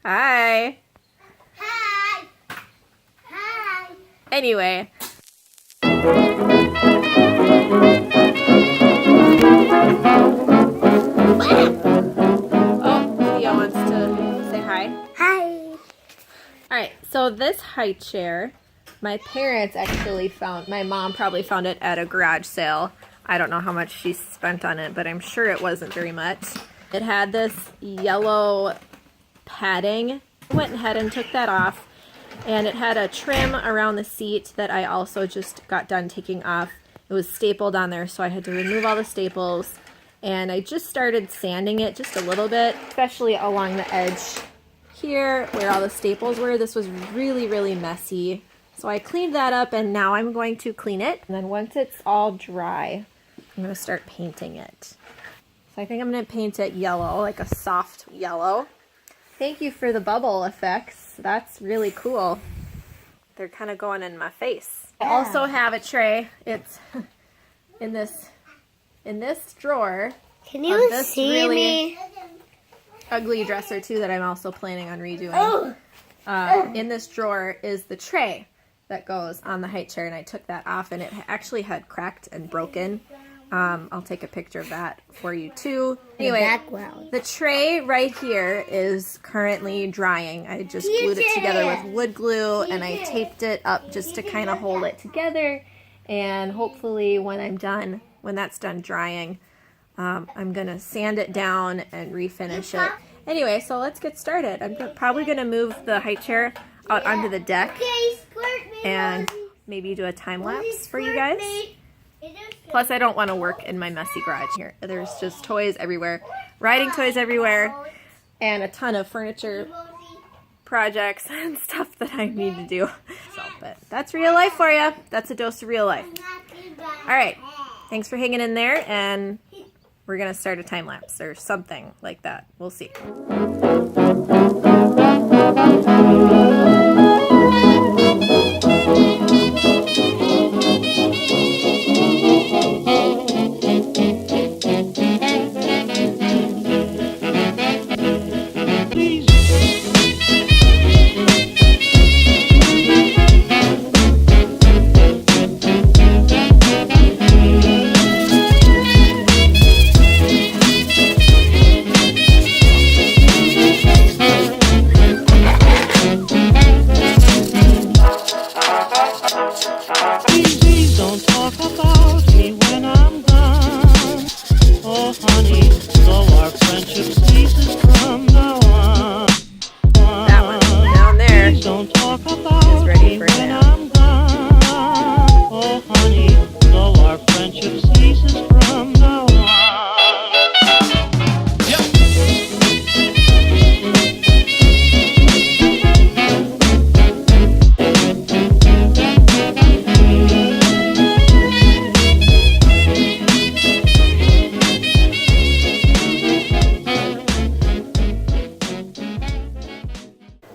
Hi. Hi. Hi. Anyway. Oh, Theo wants to say hi. Hi. Alright, so this high chair, my parents actually found, my mom probably found it at a garage sale. I don't know how much she spent on it, but I'm sure it wasn't very much. It had this yellow padding. I went ahead and took that off, and it had a trim around the seat that I also just got done taking off. It was stapled on there, so I had to remove all the staples, and I just started sanding it just a little bit, especially along the edge here where all the staples were. This was really messy, so I cleaned that up, and now I'm going to clean it, and then once it's all dry, I'm going to start painting it. So I think I'm going to paint it yellow, like a soft yellow. Thank you for the bubble effects. That's really cool. They're kind of going in my face. I also have a tray. It's in this drawer. Can you this see really me? Ugly dresser too that I'm also planning on redoing. In this drawer is the tray that goes on the high chair, and I took that off, and it actually had cracked and broken. I'll take a picture of that for you too. Anyway, the tray right here is currently drying. I just glued it together with wood glue, and I taped it up just to kind of hold it together. And hopefully when that's done drying, I'm gonna sand it down and refinish it. Anyway, so let's get started. I'm probably gonna move the high chair out onto the deck and maybe do a time lapse for you guys. Plus, I don't want to work in my messy garage here. There's just toys everywhere, riding toys everywhere, and a ton of furniture projects and stuff that I need to do. So, but that's real life for you. That's a dose of real life. All right, thanks for hanging in there, and we're gonna start a time lapse or something like that. We'll see.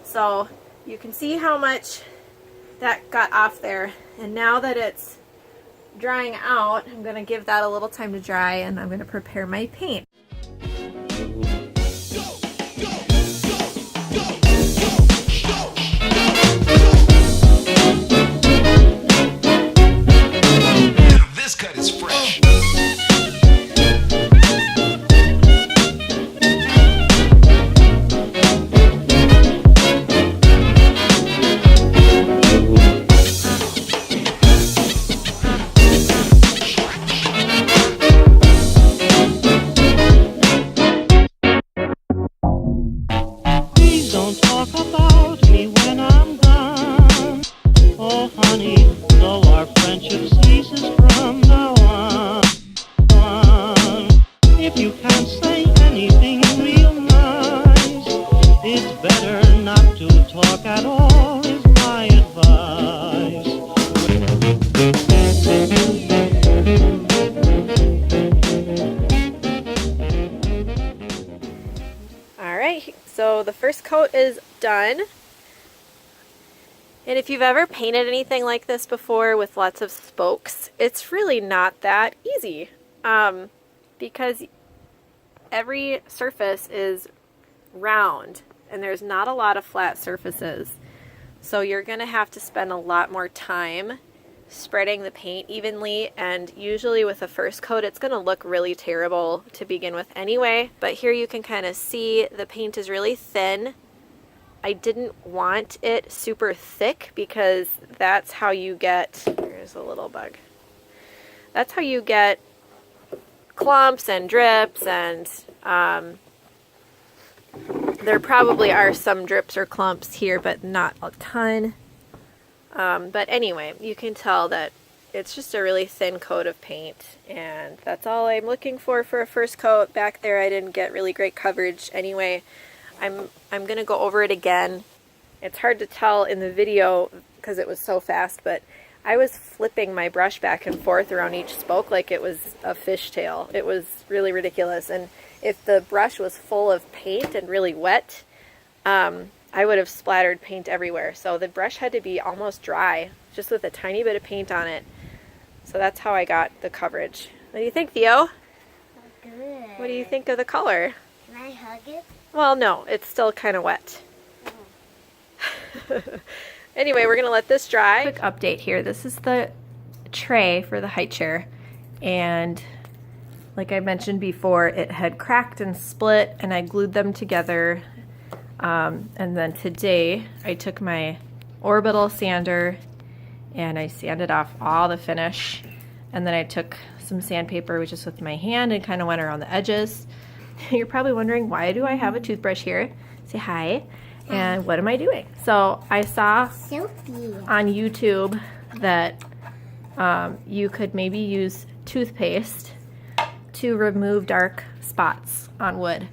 So you can see how much that got off there, and now that it's drying out, I'm going to give that a little time to dry, and I'm going to prepare my paint. This cut is fresh. So the first coat is done. And if you've ever painted anything like this before with lots of spokes, it's really not that easy because every surface is round and there's not a lot of flat surfaces. So you're gonna have to spend a lot more time spreading the paint evenly, and usually with the first coat it's gonna look really terrible to begin with anyway. But here you can kind of see the paint is really thin. I didn't want it super thick because that's how you get, there's a little bug, that's how you get clumps and drips, and there probably are some drips or clumps here, but not a ton. But anyway, you can tell that it's just a really thin coat of paint, and that's all I'm looking for a first coat. Back there I didn't get really great coverage anyway. I'm gonna go over it again. It's hard to tell in the video because it was so fast, but I was flipping my brush back and forth around each spoke like it was a fishtail. It was really ridiculous, and if the brush was full of paint and really wet, I would have splattered paint everywhere. So the brush had to be almost dry, just with a tiny bit of paint on it. So that's how I got the coverage. What do you think, Theo? Good. What do you think of the color? Can I hug it? Well, no, it's still kind of wet. Anyway, we're gonna let this dry. Quick update here. This is the tray for the high chair, and like I mentioned before, it had cracked and split, and I glued them together. And then today I took my orbital sander and I sanded off all the finish, and then I took some sandpaper just with my hand and kind of went around the edges. You're probably wondering, why do I have a toothbrush here? Say hi. And what am I doing? So I saw on YouTube that you could maybe use toothpaste to remove dark spots on wood.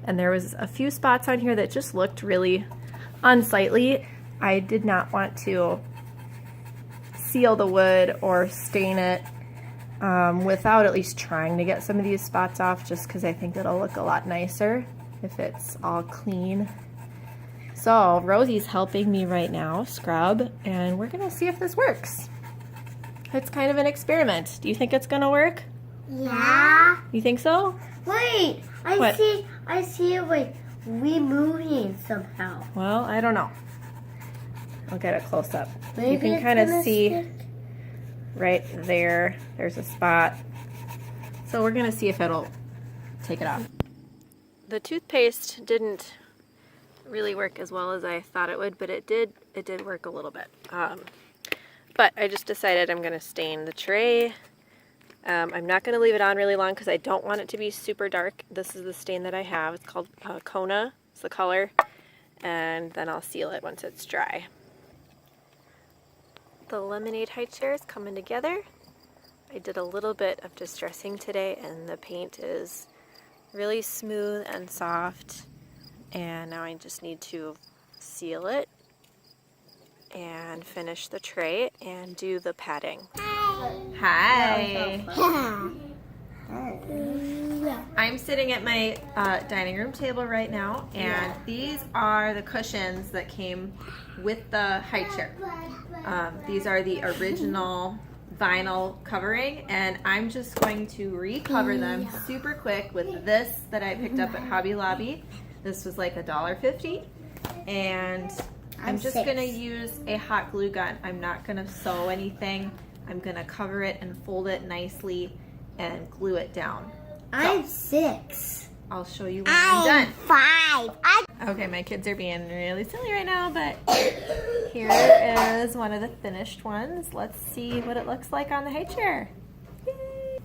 And there was a few spots on here that just looked really unsightly. I did not want to seal the wood or stain it without at least trying to get some of these spots off, just because I think it'll look a lot nicer if it's all clean. So Rosie's helping me right now scrub, and we're gonna see if this works. It's kind of an experiment. Do you think it's gonna work? Yeah. You think so? Wait, What? I see it like removing somehow. Well, I don't know. I'll get a close up. Maybe You can it's kind of gonna see stick. right there. There's a spot. So we're gonna see if it'll take it off. The toothpaste didn't really work as well as I thought it would, but it did work a little bit. But I just decided I'm gonna stain the tray. I'm not gonna leave it on really long because I don't want it to be super dark. This is the stain that I have. It's called Kona. It's the color. And then I'll seal it once it's dry. The lemonade high chair is coming together. I did a little bit of distressing today, and the paint is really smooth and soft. And now I just need to seal it and finish the tray and do the padding. Hi. I'm sitting at my dining room table right now, and these are the cushions that came with the high chair. These are the original vinyl covering, and I'm just going to recover them super quick with this that I picked up at Hobby Lobby. This was like $1.50, and I'm just going to use a hot glue gun. I'm not going to sew anything. I'm going to cover it and fold it nicely and glue it down. I'm 6. I'll show you when I'm done. 5. Okay, my kids are being really silly right now, but here is one of the finished ones. Let's see what it looks like on the high chair. Yay.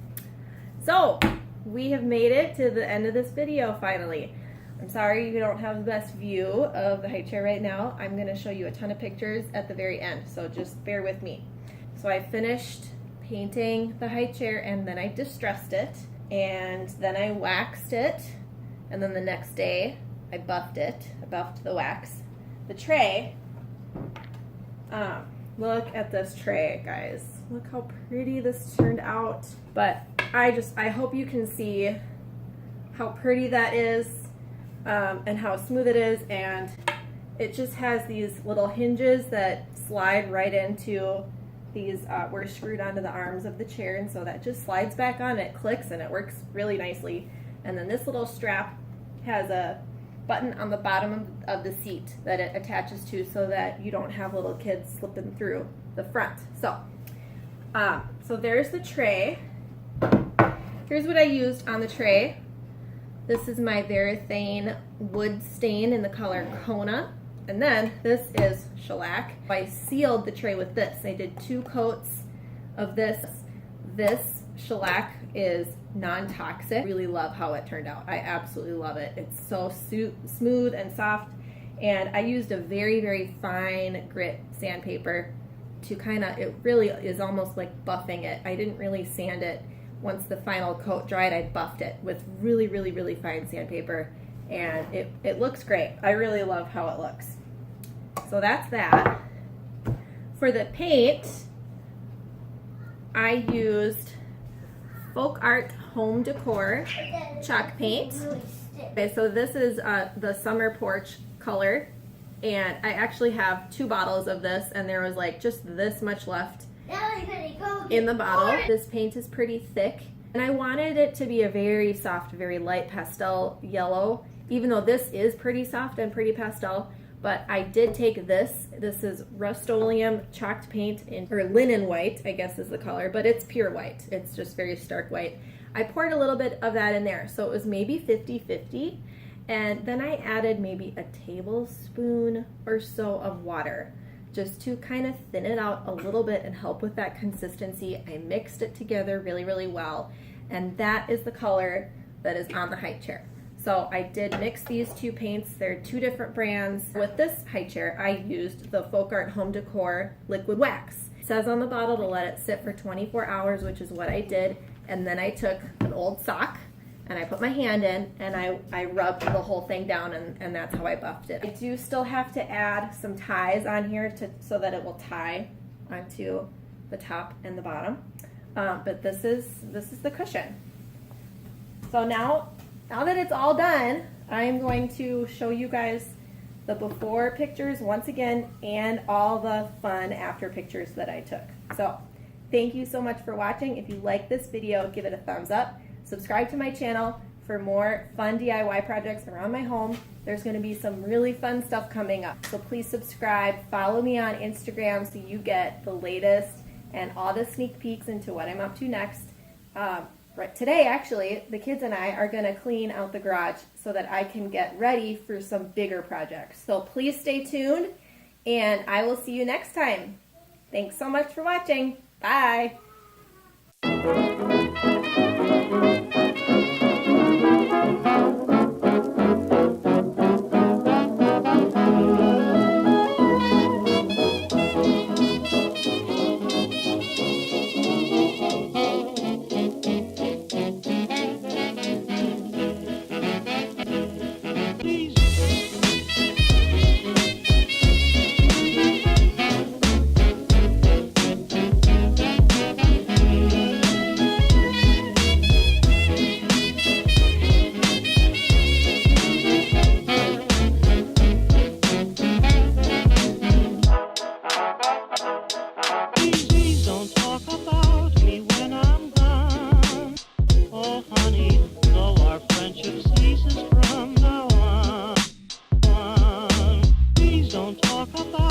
So, we have made it to the end of this video finally. I'm sorry you don't have the best view of the high chair right now. I'm going to show you a ton of pictures at the very end, so just bear with me. So I finished painting the high chair, and then I distressed it, and then I waxed it, and then the next day I buffed it. I buffed the wax. The tray, look at this tray, guys. Look how pretty this turned out. But I hope you can see how pretty that is. And how smooth it is, and it just has these little hinges that slide right into these, we're screwed onto the arms of the chair, and so that just slides back on, it clicks, and it works really nicely. And then this little strap has a button on the bottom of the seat that it attaches to so that you don't have little kids slipping through the front. So there's the tray. Here's what I used on the tray. This is my Varathane wood stain in the color Kona. And then this is shellac. I sealed the tray with this. I did 2 coats of this. This shellac is non-toxic. I really love how it turned out. I absolutely love it. It's so smooth and soft. And I used a very, very fine grit sandpaper to it really is almost like buffing it. I didn't really sand it. Once the final coat dried, I buffed it with really, really, really fine sandpaper. And it looks great. I really love how it looks. So that's that. For the paint, I used Folk Art Home Decor chalk paint. Okay, so this is the summer porch color, and I actually have 2 bottles of this, and there was like just this much left in the bottle. This paint is pretty thick, and I wanted it to be a very soft, very light pastel yellow, even though this is pretty soft and pretty pastel. But I did take this is rust-oleum chalked paint, or linen white, I guess is the color, but it's pure white. It's just very stark white. I poured a little bit of that in there, so it was maybe 50-50. And then I added maybe a tablespoon or so of water, just to kind of thin it out a little bit and help with that consistency. I mixed it together really, really well. And that is the color that is on the high chair. So I did mix these 2 paints. They're 2 different brands. With this high chair, I used the Folk Art Home Decor liquid wax. It says on the bottle to let it sit for 24 hours, which is what I did. And then I took an old sock and I put my hand in and I rubbed the whole thing down, and that's how I buffed it. I do still have to add some ties on here so that it will tie onto the top and the bottom. But this is the cushion. So now that it's all done, I'm going to show you guys the before pictures once again and all the fun after pictures that I took. So thank you so much for watching. If you like this video, give it a thumbs up. Subscribe to my channel for more fun DIY projects around my home. There's going to be some really fun stuff coming up. So please subscribe. Follow me on Instagram so you get the latest and all the sneak peeks into what I'm up to next. Right today, actually, the kids and I are going to clean out the garage so that I can get ready for some bigger projects. So please stay tuned, and I will see you next time. Thanks so much for watching. Bye. Please don't talk about